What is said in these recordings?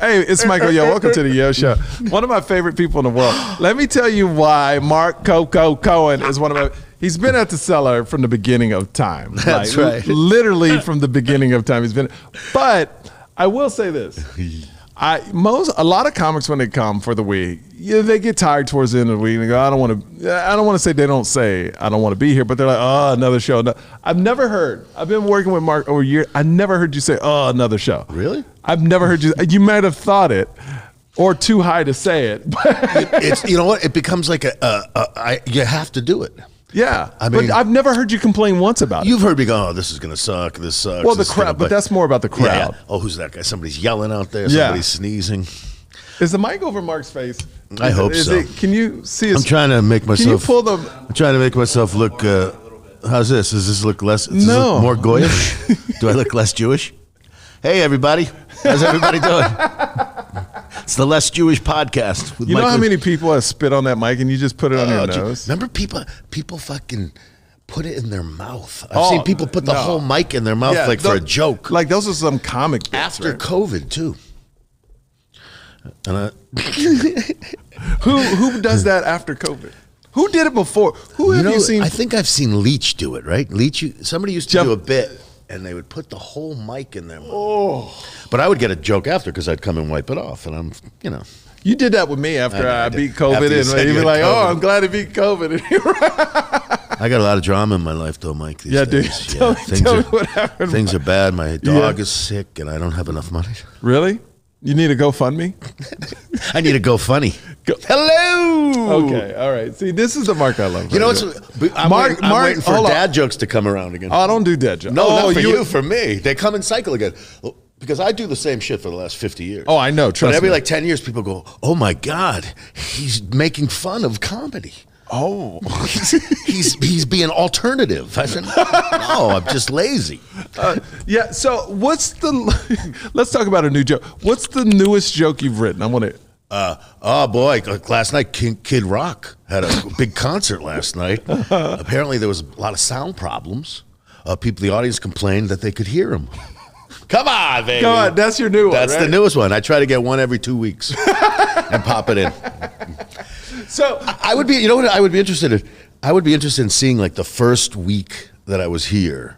Hey, it's Michael Yo. Welcome to the Yo Show. One of my favorite people in the world. Let me tell you why Mark Cohen is one of my. He's been at the Cellar from the beginning of time. That's right. Literally from the beginning of time. He's been. But I will say this. A lot of comics when they come for the week, they get tired towards the end of the week and they go, I don't want to say they don't say I don't want to be here, but they're like, oh, another show. No. I've never heard. I've been working with Mark over a year. I never heard you say, oh, another show. Really? I've never heard you. You might have thought it, or too high to say it. It's you know what? It becomes like you have to do it. Yeah, I mean, but I've never heard you complain once about it. You've heard me go, oh, this is going to suck, this sucks. Well, the crowd, but that's more about the crowd. Yeah. Oh, who's that guy? Somebody's yelling out there, somebody's sneezing. Is the mic over Mark's face? I hope so. Can you see his... I'm trying to make myself... Can you pull the... I'm trying to make myself look... how's this? Does this look less... Does this look more Goyish? Do I look less Jewish? Hey, everybody. How's everybody doing? It's the Less Jewish podcast. You know how many people have spit on that mic and you just put it on your nose? Remember people fucking put it in their mouth. I've seen people put the whole mic in their mouth for a joke. Like those are some comic bits, after COVID too. And who does that after COVID? Who did it before? Who have you seen? I think I've seen Leach do it, right? Somebody used to do a bit and they would put the whole mic in their mouth. Oh. But I would get a joke after because I'd come and wipe it off, and I'm, You did that with me after I beat COVID, and you'd be like, "Oh, I'm glad I beat COVID." I got a lot of drama in my life, though, Mike. These days. Tell me what happened. Things are bad. My dog is sick, and I don't have enough money. Really? You need a GoFundMe? I need a GoFundMe. Hello. Okay. All right. See, this is the Mark I love. You know what's I'm waiting for dad jokes to come around again. Oh, I don't do dad jokes. No, not for you. For me, they come in cycle again. Because I do the same shit for the last 50 years. Oh, I know. Trust me. But every 10 years, people go, "Oh my God, he's making fun of comedy." Oh, he's being alternative. I said, "No, I'm just lazy." Yeah. So let's talk about a new joke. What's the newest joke you've written? I want to. Oh boy, last night Kid Rock had a big concert last night. Apparently there was a lot of sound problems. The audience complained that they could hear him. Come on, baby. Come on, that's your new one. That's the newest one. I try to get one every 2 weeks and pop it in. So I would be, you know what? I would be interested in. I would be interested in seeing the first week that I was here.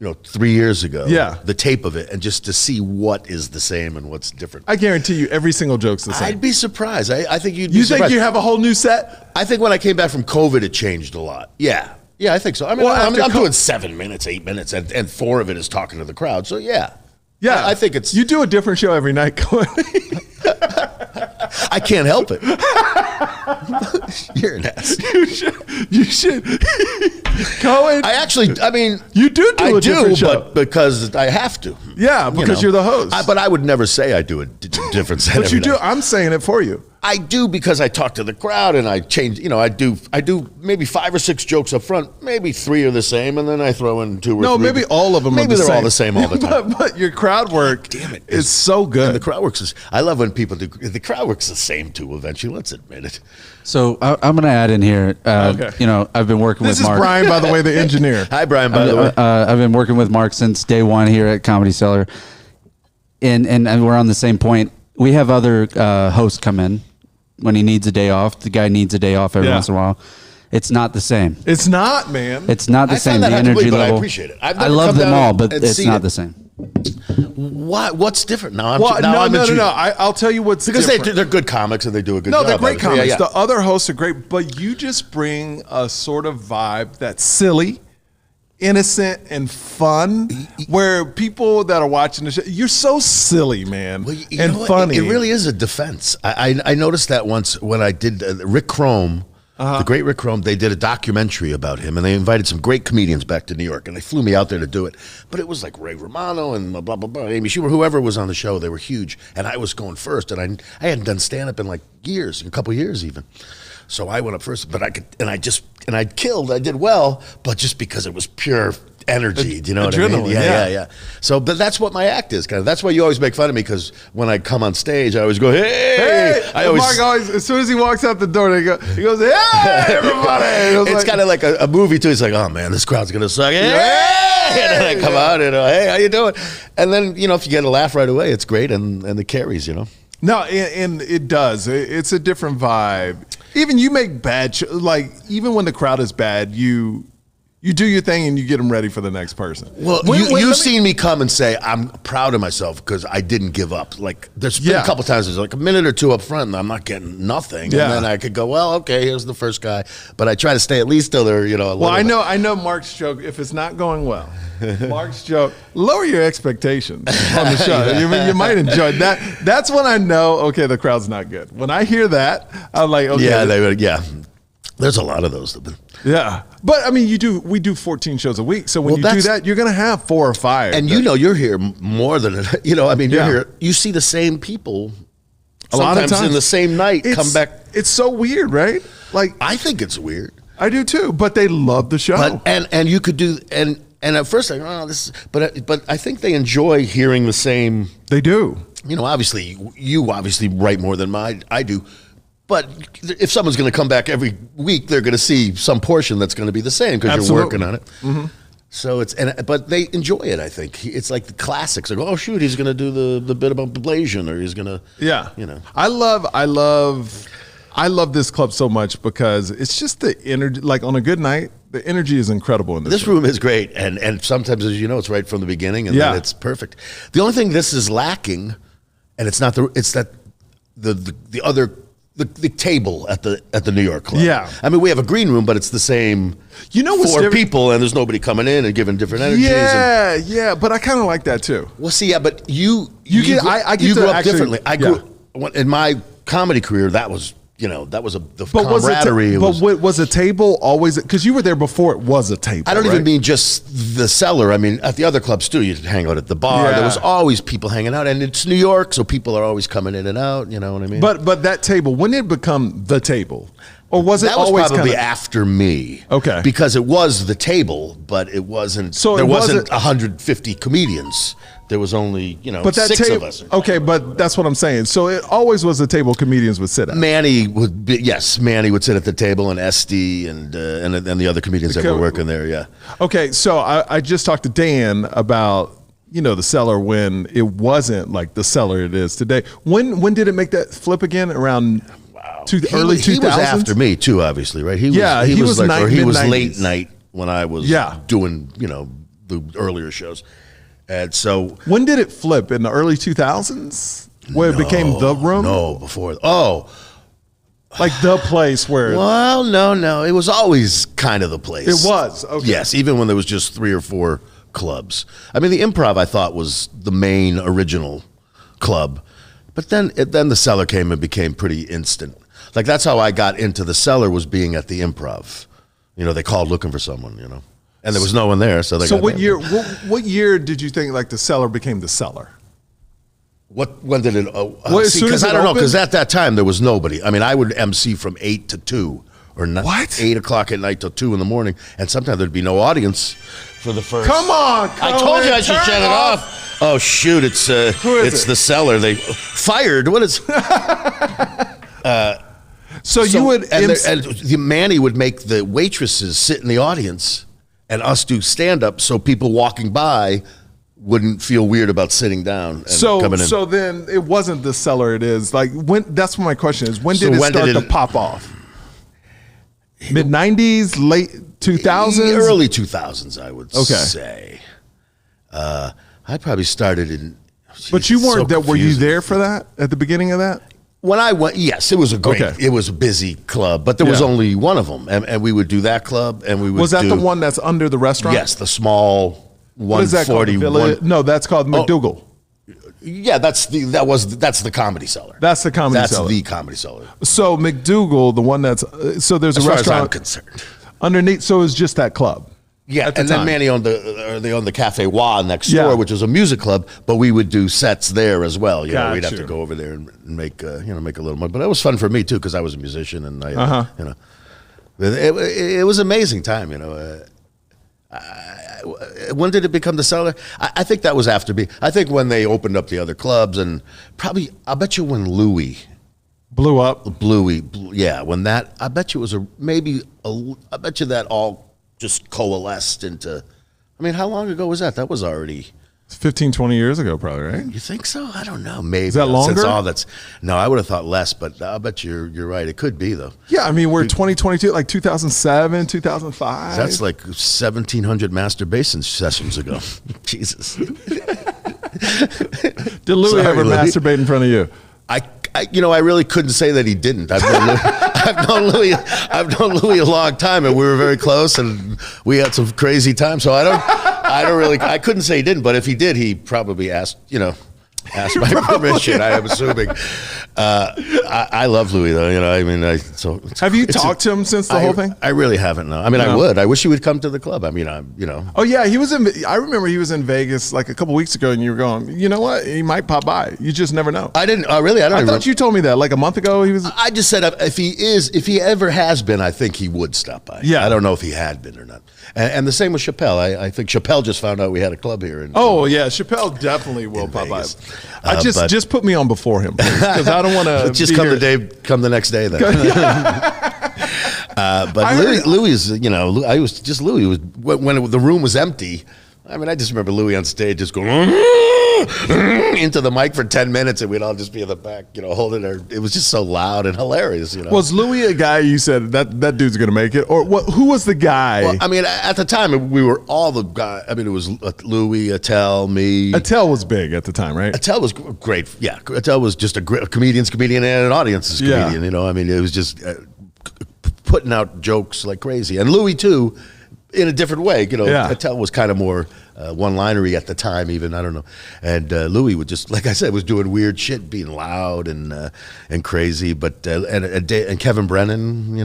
3 years ago. Yeah. The tape of it, and just to see what is the same and what's different. I guarantee you, every single joke's the same. I'd be surprised. I think you'd be You surprised. think you have a whole new set? I think when I came back from COVID, it changed a lot. Yeah. Yeah, I think so. I mean, I'm doing 7 minutes, 8 minutes, and 4 of it is talking to the crowd. So, yeah. Yeah. I think it's... You do a different show every night, Cohen. I can't help it. You're an ass. You should. Cohen. You do a different show. But because I have to. Yeah, because you're the host. But I would never say I do a different set. But you do. I'm saying it for you. I do because I talk to the crowd and I change. I do maybe 5 or 6 jokes up front. Maybe 3 are the same, and then I throw in 2 or 3. No, maybe all of them. Maybe are the they're same. all the same all the time. but your crowd work, is so good. And the crowd work is. I love when people do. The crowd work's the same too. Eventually, let's admit it. So I'm going to add in here. Okay. I've been working with Mark. This is Brian, by the way, the engineer. Hi, Brian. By the way, I've been working with Mark since day one here at Comedy Cellar, and we're on the same point. We have other hosts come in when he needs a day off. The guy needs a day off every once in a while. It's not the same. It's not, man. It's not the same. The energy level. I appreciate it. I love them all, but it's not the same. What's different now? No. I'll tell you what's because different. they're good comics and they do a good job. No, they're great comics. Yeah. The other hosts are great, but you just bring a sort of vibe that's silly, innocent, and fun. Where people that are watching the show, you're so silly, man, and funny. It really is a defense. I noticed that once when I did Rick Chrome. The great Rick Chrome, they did a documentary about him, and they invited some great comedians back to New York, and they flew me out there to do it. But it was like Ray Romano and blah, blah, blah, Amy Schumer, whoever was on the show, they were huge. And I was going first, and I hadn't done stand-up in years, a couple years even. So I went up first, but I killed, I did well, but just because it was pure energy. Do you know what I mean? Adrenaline, Yeah. So, but that's what my act is, kind of. That's why you always make fun of me, because when I come on stage, I always go, hey! Mark always, as soon as he walks out the door, he goes, hey, everybody! It's kind of like a movie, too. He's like, oh, man, this crowd's going to suck. Hey! And then I come out and, hey, how you doing? And then, if you get a laugh right away, it's great, and it carries, No, and it does. It's a different vibe. Even you make bad, even when the crowd is bad, you do your thing and you get them ready for the next person. Well, you've seen me come and say, I'm proud of myself because I didn't give up. Like, there's been a couple times, there's like a minute or two up front and I'm not getting nothing. Yeah. And then I could go, well, okay, here's the first guy. But I try to stay at least till they're, Well, I know Mark's joke, if it's not going well, Mark's joke, lower your expectations on the show. You might enjoy that. That's when I know, okay, the crowd's not good. When I hear that, I'm like, okay. Yeah. There's a lot of those. Yeah. But I mean, we do 14 shows a week. So when you do that, you're going to have 4 or 5. And you're here more than, you're here, you see the same people a lot of times in the same night come back. It's so weird, right? Like, I think it's weird. I do too, but they love the show. But, and you could do, and at first I go, oh, this is, but I think they enjoy hearing the same. They do. Obviously, you write more than I do. But if someone's going to come back every week, they're going to see some portion that's going to be the same because you're working on it. Mm-hmm. So but they enjoy it. I think it's like the classics. They go, oh shoot, he's going to do the bit about Blasian, or he's going to, I love this club so much because it's just the energy. Like on a good night, the energy is incredible in this room. Room is great, and sometimes, as you know, it's right from the beginning, and then it's perfect. The only thing this is lacking, and it's not the other. The table at the New York Club. Yeah. I mean, we have a green room, but it's the same 4 people, and there's nobody coming in and giving different energies. Yeah, but I kind of like that too. Well, see, but you I grew up differently. I grew in my comedy career, that was the camaraderie. Was a table always, because you were there before it was a table? I don't even mean just the Cellar. I mean, at the other clubs too, you'd hang out at the bar. There was always people hanging out, and it's New York, so people are always coming in and out. You know what I mean? But that table, when did it become the table? Or was it always probably after me? Okay. Because it was the table, but it wasn't. So there wasn't 150 comedians. There was only, 6 of us. Okay, but that's what I'm saying. So it always was the table comedians would sit at. Manny would sit at the table, and Esther and the other comedians that were working there. Yeah. Okay, so I just talked to Dan about the Cellar when it wasn't like the Cellar it is today. When did it make that flip again? Around early 2000s? He was after me too, obviously, right? He was late night when I was doing the earlier shows. And so, when did it flip? In the early 2000s, where it became the room? No, before. Like the place where. Well, no, it was always kind of the place. It was. Okay. Yes, even when there was just 3 or 4 clubs. I mean, the Improv I thought was the main original club, but then the Cellar came and became pretty instant. Like that's how I got into the Cellar, was being at the Improv. They called looking for someone. And there was no one there, so they. So what year? What year did you think like the Cellar became the Cellar? When did it? Because I don't know. Because at that time there was nobody. I mean, I would MC from 8 to 2, or 8 o'clock at night till 2 in the morning, and sometimes there'd be no audience for the first. Come on, I told you I should shut it off. Oh shoot! It's the Cellar. They fired. What is? So you would and Manny would make the waitresses sit in the audience and us do stand-up, so people walking by wouldn't feel weird about sitting down and coming in. So then it wasn't the Cellar it is. Like when, that's what my question is. When did it start to pop off? Mid-90s, late 2000s? Early 2000s, I would say. I probably started in... But you weren't there. Were you there for that, at the beginning of that? When I went, yes, it was it was a busy club, but there was only one of them, and we would do that club, and we would. Was that the one that's under the restaurant? Yes, the small 141. No, that's called McDougal. Yeah, that's the Comedy Cellar. That's the Comedy Cellar. That's the Comedy Cellar. So McDougal, the one that's so there's a restaurant. As far as I'm concerned, underneath. So it's just that club. Yeah, and then Manny owned the Cafe Wah next door, which was a music club, but we would do sets there as well. We'd have to go over there and make make a little money. But it was fun for me too, because I was a musician, and it was an amazing time. when did it become the Cellar? I think that was after me. I think when they opened up the other clubs, and probably, I'll bet you when Louis blew up. Yeah, when that, I bet you it was I bet you that all just coalesced into, I mean, how long ago was that? That was already 15, 20 years ago, probably, right? You think so? I don't know. Maybe. Is that longer? No, I would have thought less, but I'll bet you're right. It could be, though. Yeah, I mean, we're 2022, like 2007, 2005. That's like 1,700 masturbation sessions ago. Jesus. Did Louis ever masturbate in front of you? I really couldn't say that he didn't. I've known Louis a long time, and we were very close, and we had some crazy times. So I couldn't say he didn't, but if he did, he probably asked my permission. I am assuming. I love Louis, though. I mean, have you talked to him since the whole thing? I really haven't. No. I mean, no. I would. I wish he would come to the club. I mean, Oh yeah, he was in. I remember he was in Vegas like a couple weeks ago, and you were going. You know what? He might pop by. You just never know. I didn't. Really? I thought you told me that like a month ago. He was. I just said if he ever has been, I think he would stop by. Yeah. I don't know if he had been or not. And the same with Chappelle. I think Chappelle just found out we had a club here. Yeah, Chappelle definitely will pop by. Just put me on before him, because I don't want to. Just come the next day then. But Louis is, Louis was when the room was empty. I mean, I just remember Louis on stage just going into the mic for 10 minutes, and we'd all just be in the back, holding her. It was just so loud and hilarious. Was Louis a guy you said that dude's gonna make it, or what? Who was the guy? Well, I mean, at the time we were all the guys. I mean, it was Louis, Attell, me. Attell was big at the time, right? Attell was great. Yeah, Attell was just a comedian's comedian and an audience's comedian. Yeah. I mean, it was just putting out jokes like crazy, and Louis too. In a different way, Attell was kind of more one-linery at the time, even, I don't know. And Louis would just, like I said, was doing weird shit, being loud and crazy. But and Kevin Brennan,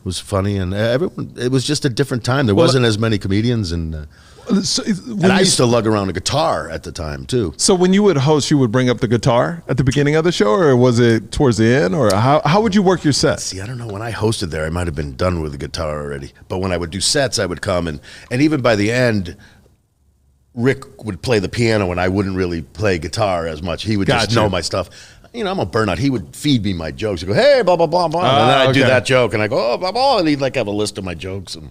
was funny, and everyone. It was just a different time. There wasn't as many comedians, and I used to lug around a guitar at the time too. So when you would host, you would bring up the guitar at the beginning of the show, or was it towards the end, or how would you work your set? See, I don't know. When I hosted there, I might have been done with the guitar already. But when I would do sets, I would come and even by the end, Rick would play the piano, and I wouldn't really play guitar as much. He would just know my stuff. I'm a burnout. He would feed me my jokes. He'd go, hey, blah, blah, blah, blah. And then I'd do that joke, and I go, oh, blah, blah. And he'd have a list of my jokes. And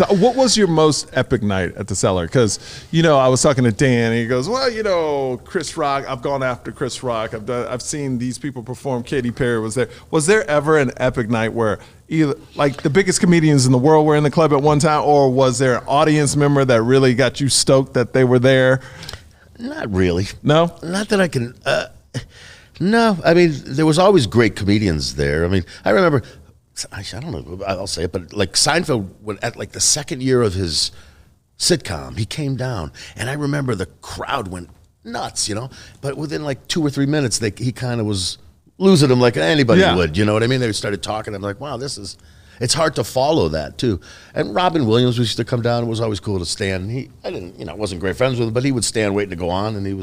what was your most epic night at the Cellar? Because, I was talking to Dan, and he goes, well, Chris Rock, I've gone after Chris Rock. I've seen these people perform. Katy Perry was there. Was there ever an epic night where either like the biggest comedians in the world were in the club at one time, or was there an audience member that really got you stoked that they were there? Not really. No? Not that I can. No. I mean, there was always great comedians there. I mean, I remember... I don't know, I'll say it, but like Seinfeld, at like the second year of his sitcom, he came down, and I remember the crowd went nuts, but within like 2 or 3 minutes, he kind of was losing them like anybody would, you know what I mean? They started talking, I'm like, wow, it's hard to follow that too. And Robin Williams used to come down. It was always cool to stand. I wasn't great friends with him, but he would stand waiting to go on, and I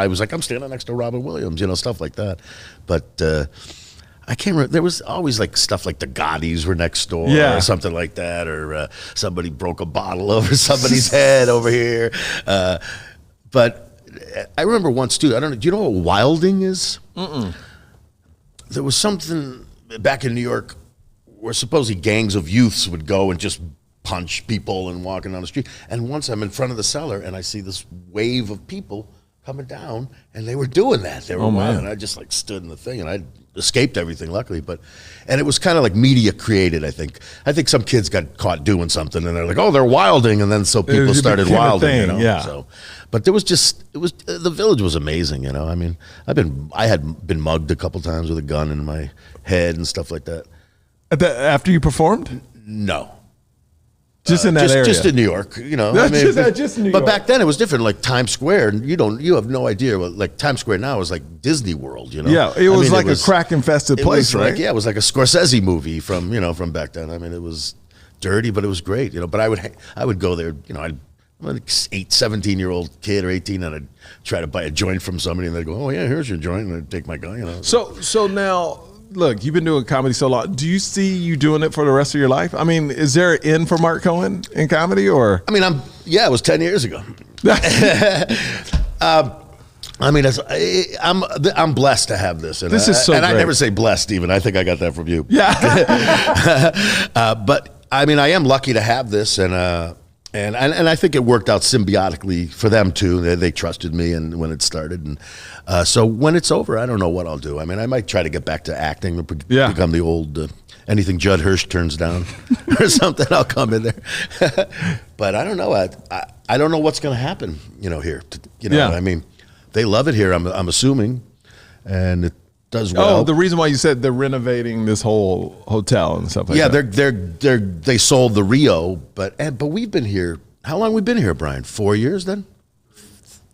was like, I'm standing next to Robin Williams, stuff like that. But, I can't remember. There was always like stuff like the Gaudis were next door or something like that, or somebody broke a bottle over somebody's head over here. But I remember once too, I don't know, do you know what wilding is? Mm-mm. There was something back in New York where supposedly gangs of youths would go and just punch people and walking down the street. And once I'm in front of the Cellar and I see this wave of people coming down, and they were doing that. They were wild, and I just like stood in the thing, and I escaped everything, luckily. And it was kind of like media created. I think some kids got caught doing something, and they're like, "Oh, they're wilding," and then so people started wilding. So, but there was the Village was amazing. I mean, I had been mugged a couple times with a gun in my head and stuff like that. After you performed? No. Just in that area, just in New York, I mean, just New York. But back then it was different. Like Times Square, you have no idea. Like Times Square now is like Disney World, Yeah, it was like a crack infested place, right? It was like a Scorsese movie from back then. I mean, it was dirty, but it was great, But I would go there, I'm like 17-year-old kid or 18, and I'd try to buy a joint from somebody, and they'd go, "Oh yeah, here's your joint," and I'd take my gun, So now, look, you've been doing comedy so long. Do you see you doing it for the rest of your life? I mean, is there an end for Mark Cohen in comedy, or? I mean, it was 10 years ago. I mean, I'm blessed to have this. And this is so and great. I never say blessed even. I think I got that from you. Yeah. But I mean, I am lucky to have this, and I think it worked out symbiotically for them too. They trusted me, and when it started, and so when it's over, I don't know what I'll do. I mean, I might try to get back to acting, become the old anything Judd Hirsch turns down or something. I'll come in there, but I don't know. I don't know what's going to happen. Here. I mean, they love it here. I'm assuming, and it does well. Oh, the reason why you said they're renovating this whole hotel and stuff like that. Yeah, they sold the Rio, but we've been here. How long we been here, Brian? 4 years then?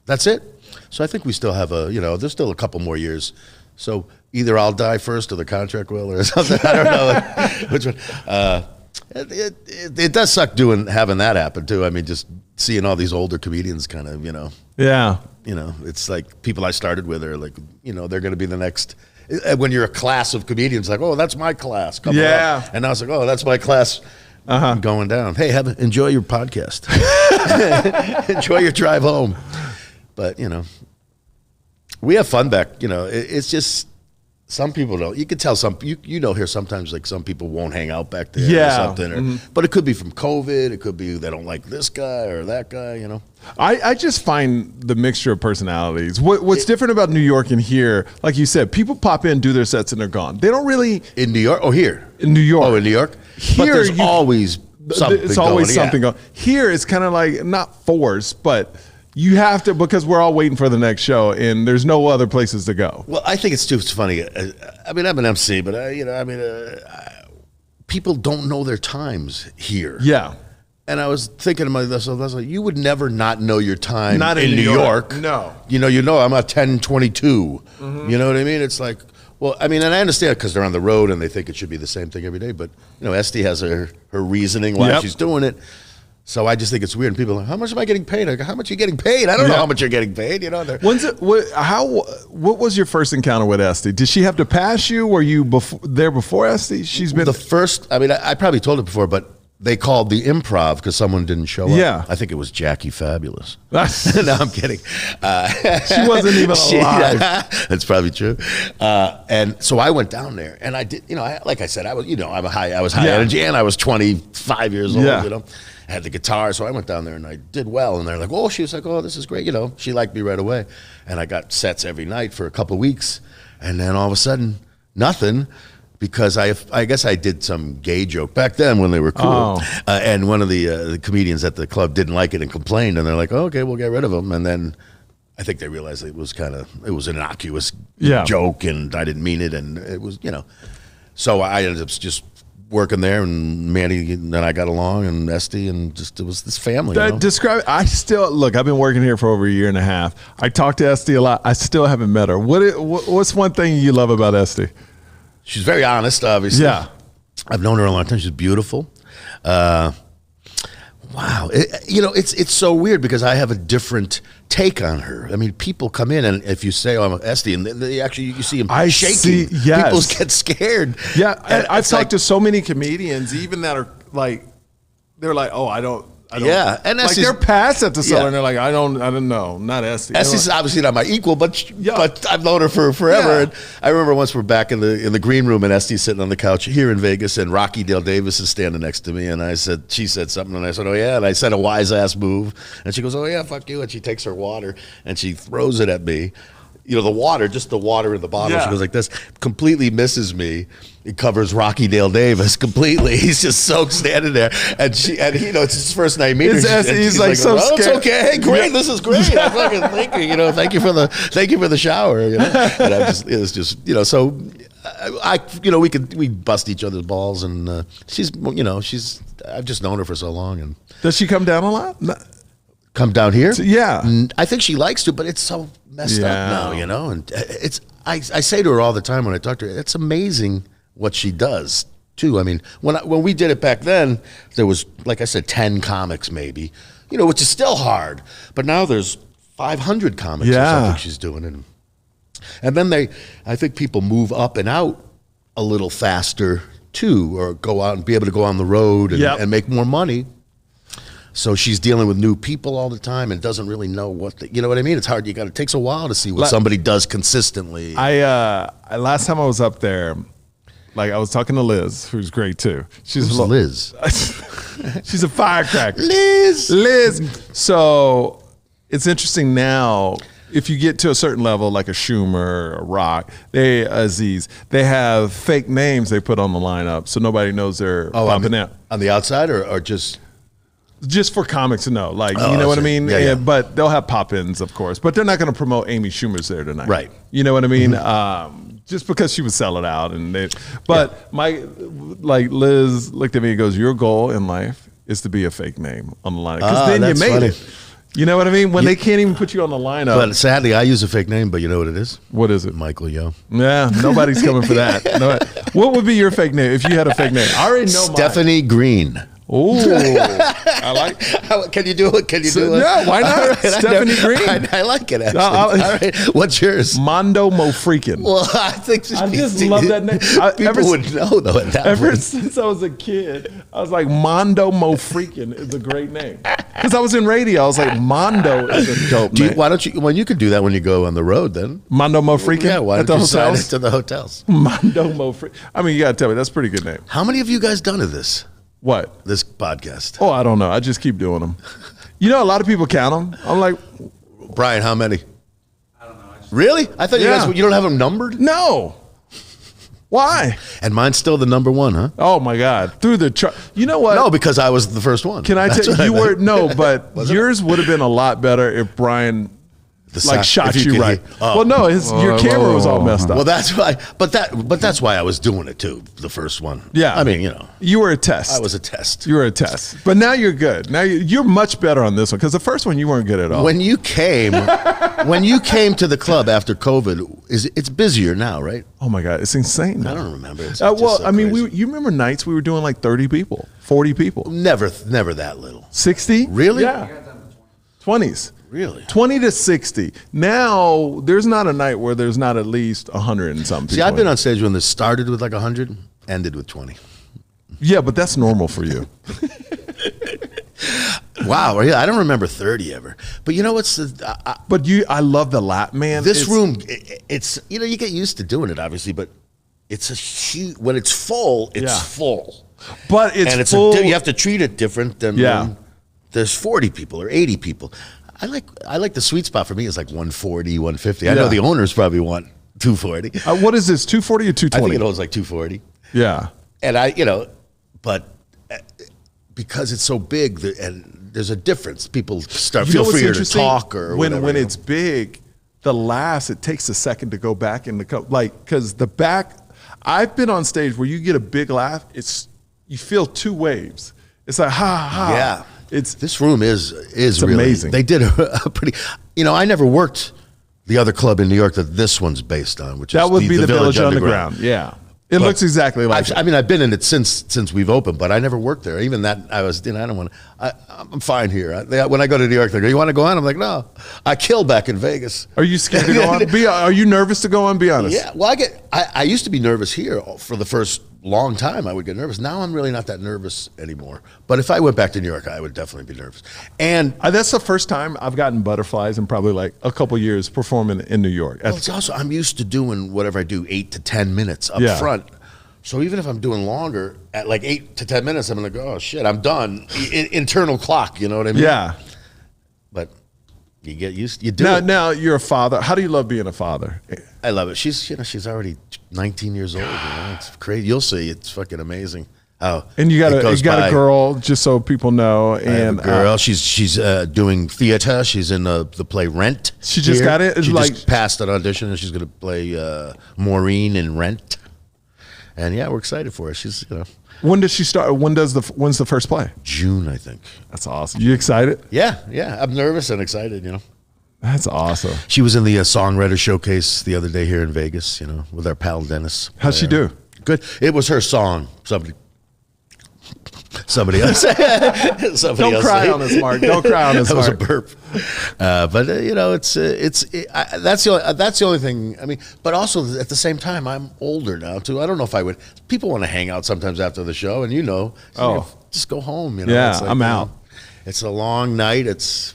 That's it. So I think we still have there's still a couple more years. So either I'll die first or the contract will or something. I don't know which one. It does suck having that happen too. I mean, just seeing all these older comedians kind of, Yeah. It's like people I started with are like, they're going to be the next. When you're a class of comedians, like, oh, that's my class coming up. And now it's like, oh, that's my class going down. Hey, enjoy your podcast. Enjoy your drive home. But, we have fun back. It's just some people don't. You can tell here sometimes like some people won't hang out back there or something. But it could be from COVID. It could be they don't like this guy or that guy, I just find the mixture of personalities. What's different about New York and here, like you said, people pop in, do their sets, and they're gone. They don't really... In New York? Oh, here? In New York. Oh, in New York? Here, but there's always something It's always going, something going. Here, it's kind of like, not forced, but... You have to, because we're all waiting for the next show, and there's no other places to go. Well, I think it's too funny. I mean, I'm an MC, but people don't know their times here. Yeah. And I was thinking to myself, I was like, you would never not know your time not in New York. No. I'm at 10:22. You know what I mean? It's like, well, I mean, and I understand because they're on the road and they think it should be the same thing every day. But, Esther has her reasoning why she's doing it. So I just think it's weird. And people are like, how much am I getting paid? I go, how much are you getting paid? I don't know how much you're getting paid. What was your first encounter with Esther? Did she have to pass you? Were you there before Esther? She's been... The first, I mean, I probably told it before, but they called the Improv because someone didn't show up. Yeah. I think it was Jackie Fabulous. No, I'm kidding. She wasn't even alive. That's probably true. And so I went down there and I did, like I said, I was high energy and I was 25 years old, I had the guitar, so I went down there and I did well. And they're like, she was like, oh, this is great. She liked me right away. And I got sets every night for a couple of weeks. And then all of a sudden, nothing, because I guess I did some gay joke back then when they were cool. And one of the comedians at the club didn't like it and complained. And they're like, okay, we'll get rid of him. And then I think they realized it was an innocuous joke and I didn't mean it. And it was, so I ended up just working there, and Manny and I got along, and Esty, and just it was this family. Describe. I've been working here for over a year and a half. I talked to Esty a lot. I still haven't met her. What's one thing you love about Esty? She's very honest, obviously. Yeah, I've known her a long time. She's beautiful. Wow, it's so weird because I have a different take on her. I mean, people come in and if you say, "Oh, I'm Esty," and they actually you see them shaking. People get scared. Yeah, and I've talked to so many comedians, even that are like, they're like, "Oh, I don't." Yeah, and like they're past at the Cellar, and they're like, I don't know, not Esty. Esty's obviously not my equal, but I've known her for forever. Yeah. And I remember once we're back in the green room, and Esty's sitting on the couch here in Vegas, and Rocky Dale Davis is standing next to me, and she said something, and I said, oh yeah, and I said a wise ass move, and she goes, oh yeah, fuck you, and she takes her water and she throws it at me. The water, just the water in the bottle. Yeah. She goes like this, completely misses me. It covers Rocky Dale Davis completely. He's just soaked standing there, and it's his first night meeting her. He's like so scared. It's okay, hey, great, this is great. I fucking thank you. Thank you for the shower. And it's just so we bust each other's balls, and she's I've just known her for so long. And does she come down a lot? Come down here? Yeah, I think she likes to, but it's so messed up now, and it's. I say to her all the time when I talk to her, it's amazing what she does too. I mean, when we did it back then, there was, like I said, 10 comics maybe, which is still hard. But now there's 500 comics or something she's doing, and then I think people move up and out a little faster too, or go out and be able to go on the road and make more money. So she's dealing with new people all the time and doesn't really know you know what I mean? It's hard. It takes a while to see what somebody does consistently. Last time I was up there, like I was talking to Liz, who's great too. Who's Liz? She's a firecracker. Liz. So it's interesting now. If you get to a certain level, like a Schumer, a Rock, Aziz, they have fake names they put on the lineup, so nobody knows they're popping out. On the outside, or just for comics to know, like, you know what I mean? Yeah. But they'll have pop-ins, of course. But they're not going to promote Amy Schumer's there tonight, right? You know what I mean? Just because she would sell it out, like Liz looked at me and goes, "Your goal in life is to be a fake name on the lineup, because then you made it." You know what I mean? When they can't even put you on the lineup. But sadly, I use a fake name, but you know what it is? What is it? Michael Yo. Yeah, nobody's coming for that. No, what would be your fake name if you had a fake name? I already know Stephanie Green. Oh, I like. Can you do it? Can you do it? Yeah, why not? Right, Stephanie Green. I like it, actually. All right. What's yours? Mondo Mo Freakin. Well, I think I just love that name. People would know, though, at that Ever since I was a kid, I was like, Mondo Mo Freakin is a great name. Because I was in radio. I was like, Mondo is a dope name. Why don't you, well, you could do that when you go on the road, then. Mondo Mo Freakin? Yeah, why don't you sign it to the hotels? Mondo Mo Freakin. I mean, you got to tell me, that's a pretty good name. How many of you guys done of this? What? This podcast. Oh, I don't know. I just keep doing them. You know, a lot of people count them. I'm like, Brian, how many? I don't know. Really? I thought you don't have them numbered? No. Why? And mine's still the number one, huh? Oh my God! Through the you know what? No, because I was the first one. Can I tell you? But yours would have been a lot better if Brian shot you right. Well, no, your camera was all messed up. Well, that's why. But that's why I was doing it too. The first one. Yeah. I mean, you know, you were a test. I was a test. You were a test. But now you're good. Now you're much better on this one, because the first one you weren't good at all. When you came, to the club after COVID, it's busier now, right? Oh my God, it's insane now. I don't remember. I mean, you remember nights we were doing like 30 people, 40 people. Never that little. 60? Really? Yeah. 20s. Really? 20 to 60. Now, there's not a night where there's not at least 100 and something. See, I've been on stage when this started with like 100, ended with 20. Yeah, but that's normal for you. Wow, yeah, I don't remember 30 ever. But you know what's I love the lap, man. This room, it's you know, you get used to doing it, obviously, but it's a huge. When it's full, it's full. But it's full. You have to treat it different than when there's 40 people or 80 people. I like the sweet spot for me is like 140, 150. I know the owners probably want 240. What is this, 240 or 220? I think it was like 240. Yeah. And but because it's so big, and there's a difference. People feel freer to talk or when whatever, it's big, the laughs, it takes a second to go back in because the back. I've been on stage where you get a big laugh. You feel two waves. It's like ha ha. Yeah. This room is really amazing. They did a pretty. You know, I never worked the other club in New York that this one's based on, which would be the Village Underground. Yeah. It looks exactly like I mean, I've been in it since we've opened, but I never worked there. Even that, I don't want to. I'm fine here. When I go to New York, they go, "You want to go on?" I'm like, "No." I killed back in Vegas. Are you scared to go on? Are you nervous to go on? Be honest. Yeah. Well, I used to be nervous here for the first long time. I would get nervous. Now I'm really not that nervous anymore. But if I went back to New York, I would definitely be nervous. And that's the first time I've gotten butterflies in probably like a couple years performing in New York. Well, it's also I'm used to doing whatever I do 8 to 10 minutes up front. So even if I'm doing longer, at like 8 to 10 minutes, I'm like, oh shit, I'm done. Internal clock, you know what I mean? Yeah. But you get used. You do it. Now you're a father. How do you love being a father? I love it. She's already 19 years old. You know? It's crazy. You'll see. It's fucking amazing. And you got a girl, just so people know. And I have a girl. She's doing theater. She's in the play Rent. She just got it. She just passed an audition, and she's going to play Maureen in Rent. And yeah, we're excited for her. She's, you know. When does she start? When's the first play? June, I think. That's awesome. You excited? Yeah. I'm nervous and excited, you know. That's awesome. She was in the songwriter showcase the other day here in Vegas, you know, with our pal Dennis. How'd she do? Good. It was her song. Somebody Somebody else. Don't cry on us, Mark. Don't cry on us, That was a Mark. burp. But you know, that's the only thing. I mean, but also at the same time, I'm older now too. I don't know if I would. People want to hang out sometimes after the show, and just go home. You know, Yeah, it's like, I'm out. It's a long night. It's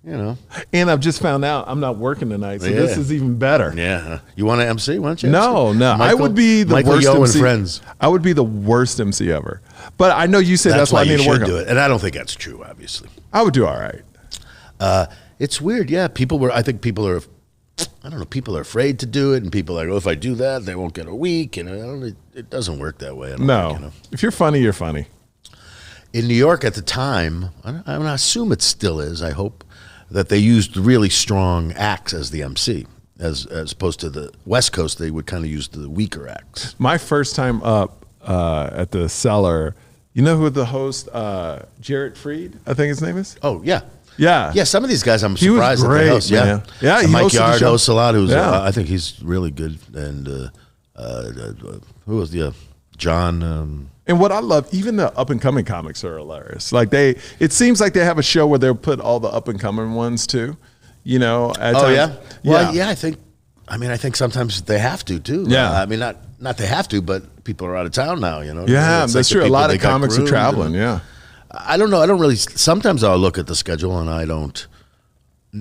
And I've just found out I'm not working tonight, so this is even better. Yeah. You want to MC? Why don't you? No. I would be the Michael worst Yo MC. and friends. I would be the worst MC ever. But I know you say that's why I need to work on do it. And I don't think that's true, obviously. I would do all right. It's weird. Yeah. I think people are, I don't know, people are afraid to do it. And people are like, oh, if I do that, they won't get a week. And it doesn't work that way. I don't No. think, If you're funny, you're funny. In New York at the time, I assume it still is, I hope, that they used really strong acts as the MC. As opposed to the West Coast, they would kind of use the weaker acts. My first time up at the Cellar, you know who the host, Jarrett Fried, I think his name is? Oh, yeah. Yeah. Yeah, some of these guys I'm He was surprised that great, they host. Yeah. man. Yeah, And he Mike hosted the Yard show. hosts a lot. Yeah. I think he's really good. And who was John? And what I love, even the up and coming comics are hilarious. Like it seems like they have a show where they'll put all the up and coming ones too. You know? At times. Yeah. Well, yeah. I think sometimes they have to too. Yeah. I mean, not they have to, but people are out of town now. You know. Yeah, It's that's like the true. A people lot they of got comics are groomed traveling. and- Yeah. I don't know. I don't really. Sometimes I'll look at the schedule and I don't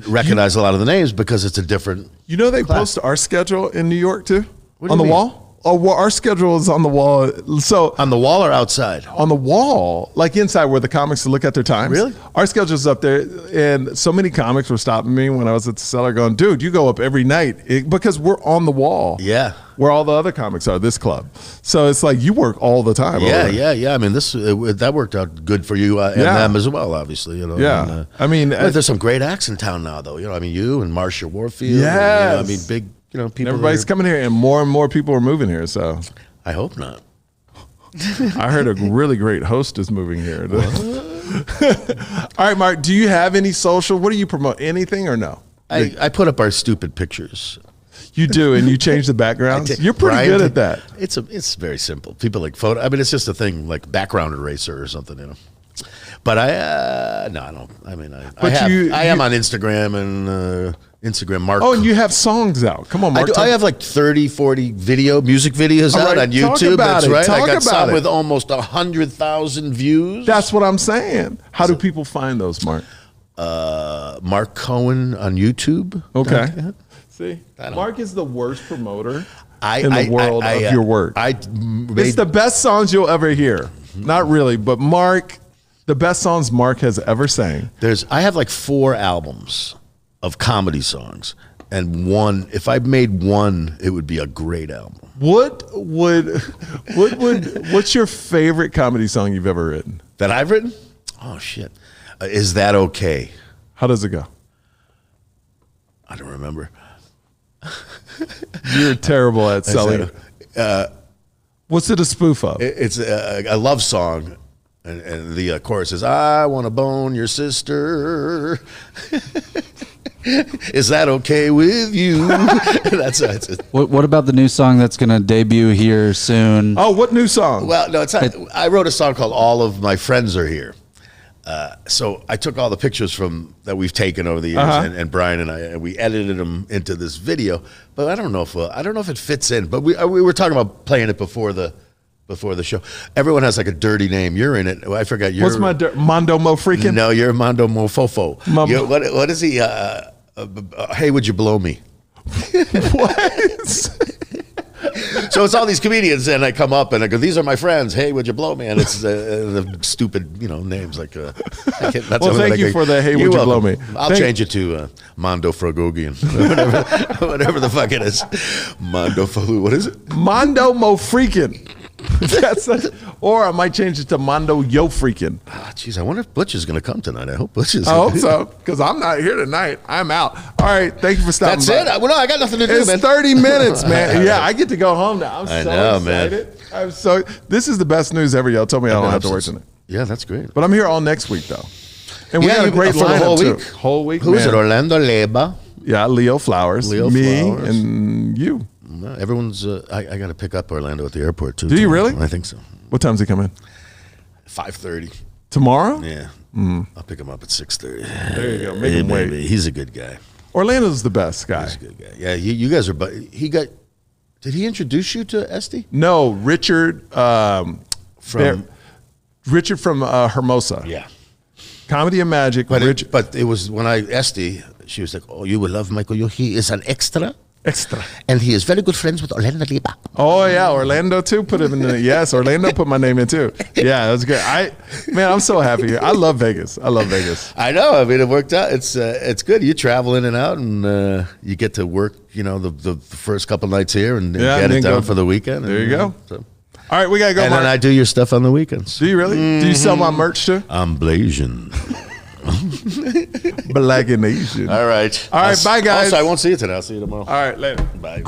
recognize a lot of the names because it's a different. You know they class. post our schedule in New York too What do on you the mean? wall. Oh, well, our schedule is on the wall. So On the wall or outside? on the wall, like inside where the comics look at their times. Really? Our schedule's up there, and so many comics were stopping me when I was at the Cellar, going, "Dude, you go up every night because we're on the wall." Yeah. Where all the other comics are, this club. So it's like you work all the time. Yeah, over. yeah. I mean, that worked out good for you and Yeah. them as well, obviously. You know. Yeah. And, I mean, but there's some great acts in town now, though. You know, I mean, you and Marcia Warfield. Yes. And, I mean, big. You know, people. everybody's coming here, and more people are moving here. So I hope not. I heard a really great host is moving here. All right, Mark, do you have any social? What do you promote? Anything or no? I put up our stupid pictures. You do, and you change the backgrounds? You're pretty Brian, good at that. It's very simple. People like photo. I mean, it's just a thing like background eraser or something, you know. But I don't. I mean, I am on Instagram and Instagram Mark. Oh, and you have songs out. Come on, Mark. I have like 30, 40 music videos All out right, on talk YouTube. about That's it. right. Talk I got about some it. with almost 100,000 views. That's what I'm saying. How do people find those, Mark? Mark Cohen on YouTube. Okay. See, Mark is the worst promoter in the world of your work. It's the best songs you'll ever hear. Not really, but Mark, the best songs Mark has ever sang. I have like 4 albums of comedy songs, and if I made one, it would be a great album. What's your favorite comedy song you've ever written? That I've written? Oh shit! Is That Okay? How does it go? I don't remember. You're terrible at selling. What's it a spoof of? It's a love song, and the chorus is "I want to bone your sister." Is that okay with you? That's What about the new song that's going to debut here soon? Oh, what new song? Well, no, it's not. I wrote a song called "All of My Friends Are Here." So I took all the pictures that we've taken over the years, and Brian and I, and we edited them into this video. But I don't know if it fits in. But we were talking about playing it before the show. Everyone has like a dirty name. You're in it. I forgot. What's my Mondo Mo Freakin'? No, you're Mondo Mofofo. What is he? Hey, would you blow me? What? So it's all these comedians, and I come up and I go, "These are my friends. Hey, would you blow me?" And it's the stupid, names like. Well, thank you for the "Hey, would you blow me." I'll change it to Mondo Frogogian, whatever the fuck it is. Mondo Falu. What is it? Mondo Mo Freakin'. Or I might change it to Mondo Yo Freakin'. Jeez, I wonder if Butch is going to come tonight. I hope Butch is. I hope so, because I'm not here tonight. I'm out. All right, thank you for stopping That's by. it. Well, no, I got nothing to do, It's man. 30 minutes, man. Yeah, I get to go home now. I'm I so know, man. excited. This is the best news ever. Y'all told me I don't have to work tonight. Yeah, that's great. But I'm here all next week, though. And we Yeah, got a great for the lineup, whole too. week? Whole week, Who is man. it? Orlando Leba. Yeah, Leo Flowers. Leo me, Flowers. and you. No, everyone's. I got to pick up Orlando at the airport too. Do you really? I think so. What time's he come in? 5:30. Tomorrow? Yeah. I'll pick him up at 6:30. There you go. Make him wait. Baby. He's a good guy. Orlando's the best guy. He's a good guy. Yeah, you guys are. Did he introduce you to Esty? No, Richard Richard from Hermosa. Yeah. Comedy and Magic. But it was when Esty, she was like, "Oh, you will love Michael. He is an extra." Extra. And he is very good friends with Orlando Liba. Oh yeah, Orlando too. Put him in the yes. Orlando put my name in too. Yeah, that's good. I'm so happy. I love Vegas. I love Vegas. I know. I mean, it worked out. It's good. You travel in and out, and you get to work. You know, the first couple nights here, and get it done for the weekend. There you go. So. All right, we gotta go. And Mark. then I do your stuff on the weekends. Do you really? Do you sell my merch too? I'm blazing. Black and Asian. All right. All right. Bye, guys. Also, I won't see you today. I'll see you tomorrow. All right. Later. Bye.